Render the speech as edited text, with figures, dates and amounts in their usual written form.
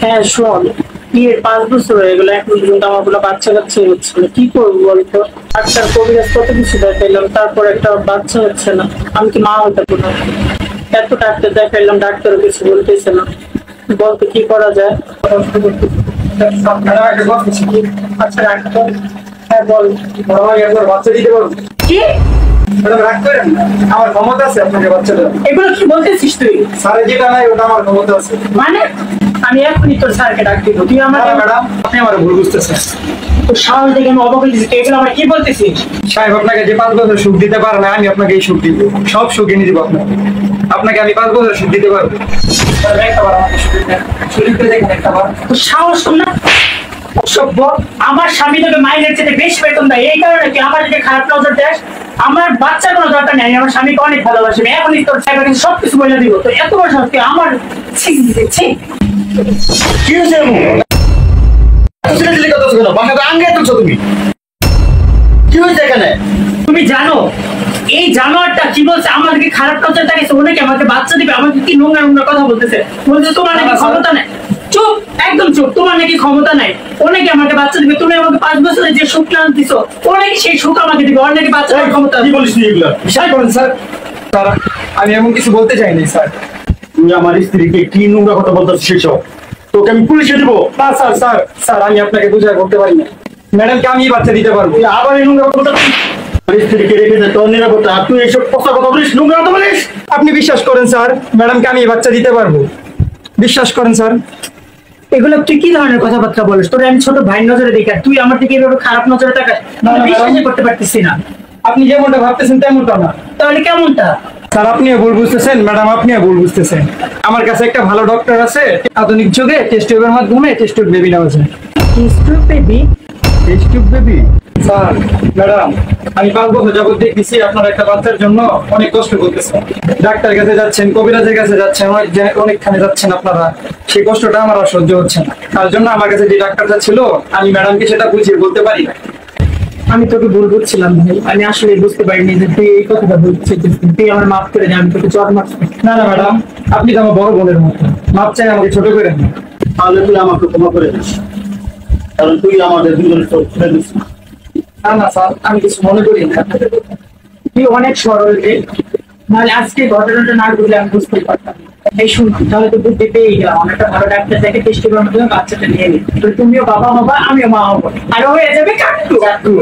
হ্যাঁ শোন, বিয়ের 5 বছর হয়ে গেল, এখন পর্যন্ত আমার কোনো বাচ্চা কাচ্চা হচ্ছে না। কি করবো বলতো? ডাক্তার কবিরাজ কত কিছু দেখাইলাম, তারপর একটা বাচ্চা হচ্ছে না। আমি কি মা হতে পারবো? এত ডাক্তার দেখাইলাম, ডাক্তারও কিছু বলতেছে না। বলতে কি করা যায়? আচ্ছা ডাক্তার, হ্যাঁ বল। বাচ্চা দিতে পারবো? কি ম্যাডাম রাগ করেন না, আমার ক্ষমতা আছে আপনাকে বাচ্চা দেওয়ার। এগুলো কি বলতেছিস তুই? স্যার যেটা নাই ওটা আমার ক্ষমতা আছে। মানে আমি এখনই তোর স্যারকে ডাক দিব, তুই আমার ম্যাডাম আপনি আমার ভুল বুঝতেছেন। তোর সাহস দেখে আমি অবাক হয়েছি। তুই এগুলো আমার কি বলতেছিস? সাহেব আপনাকে যে 5 বছর সুখ দিতে পারে না, আমি আপনাকে এই সুখ দিব, সব সুখ এনে দিব আপনাকে। আপনাকে আমি 5 বছর সুখ দিতে পারবো। একটা বার আমাকে সুখ দিন, শরীরটা দেখেন একটা বার। তোর সাহস কম না? অসভ্য! আমার স্বামী তোকে মাইনের চেয়ে বেশি বেতন দেয়, এই কারণে তুই আমার দিকে খারাপ নজর দেস। আমার বাচ্চার কোনো দরকার নেই, আমি আমার স্বামীকে অনেক ভালোবাসি। আমি এখনই তোর সাহেবের কাছে সবকিছু বলে দিব। তো এত বড় সাহস তুই আমার ছি ছি। কি হয়েছে এমন? সিরিয়াসলি কথা শোনো, বাসাতে আঙ্গে তুলছো তুমি। কি হয়েছে এখানে? তুমি জানো এই জানোয়ারটা কি বলছে? আমাদেরকে খারাপ নজর দেখাইছে, ওনাকে আমাকে বাচ্চা দিবে, আমাকে কি নোংরা নোংরা কথা বলতেছে। বলছে তোমার নাকি ক্ষমতা নাই। চুপ, একদম চুপ। তোমার নাকি ক্ষমতা নাই, ও নাকি আমাকে বাচ্চা দিবে। তুমি আমাকে 5 বছরে যে সুখ না দিছো, ও নাকি সেই সুখ আমাকে দিবে। ওর নাকি বাচ্চা দেওয়ার ক্ষমতা। কি বলিস তুই এগুলা? বিষয় করেন স্যার। স্যার আমি এমন কিছু বলতে চাইনি স্যার। তুই আমার স্ত্রীকে কি নোংরা কথা বলতেছিস সেসব? তোকে আমি পুলিশে দিব। না স্যার, স্যার স্যার আমি আপনাকে বুঝায় বলতে পারি না। ম্যাডামকে আমি বাচ্চা দিতে পারবো। তুই আবার এই নোংরা কথা বলতেছিস? আমার স্ত্রীকে রেখে দে, তোর নিরাপত্তা। আর তুই এইসব কথা কথা বলিস, নোংরা কথা বলিস। আপনি বিশ্বাস করেন স্যার, ম্যাডামকে আমি বাচ্চা দিতে পারবো। বিশ্বাস করেন স্যার। এগুলো তুই কি ধরনের কথাবার্তা বলিস? তোর আমি ছোট ভাই নজরে দেখি, আর তুই আমার দিকে এভাবে খারাপ নজরে তাকাস? আমি বিশ্বাসই করতে পারতেছি না। আপনি যেমনটা ভাবতেছেন তেমনটা না তাহলে কেমনটা? স্যার। আপনিও ভুল বুঝতেছেন, ম্যাডাম আপনিও ভুল বুঝতেছেন। আমার কাছে একটা ভালো ডক্টর আছে, আধুনিক যুগে টেস্ট টিউবের মাধ্যমে টেস্ট টিউব বেবি নেওয়া যায়। Baby? Test tube baby? Sir madam আমি 5 বছর যাবত দেখতেছি আপনার একটা বাচ্চার জন্য অনেক কষ্ট করতেছেন। ডাক্তার কাছে যাচ্ছেন, কবিরাজের কাছে যাচ্ছেন, অনেকখানে যাচ্ছেন আপনারা। সেই কষ্টটা আমার আর সহ্য হচ্ছে না। তার জন্য আমার কাছে যে ডাক্তারটা ছিল, আমি ম্যাডামকে সেটা বুঝিয়ে বলতে পারি না। আমি তোকে ভুল বুঝছিলাম ভাই, আমি আসলে বুঝতে পারিনি যে তুই এই কথাটা বলছিস। তুই আমার মাফ করে দে, আমি তোকে চট মারছি। না না ম্যাডাম, আপনি তো আমার বড় বোনের মতো, মাপ চাই, আমাকে ছোট করে না। তাহলে তুই আমাকে ক্ষমা করে দিস, কারণ তুই আমাদের দুজনের চোখ খুলে দিস। না না স্যার, আমি কিছু মনে করি না। তুই অনেক সরল রে, নাহলে আজকে ঘটনাটা না ঘটলে আমি বুঝতে পারতাম। এই শুন, তাহলে তো বুদ্ধি পেয়ে গেলাম। আমি একটা ভালো ডাক্তার দেখে টেস্টি করার মাধ্যমে বাচ্চাটা নিয়ে নিই। তো তুমিও বাবা হবা, আমিও মা হবো, আর হয়ে যাবে কাকু।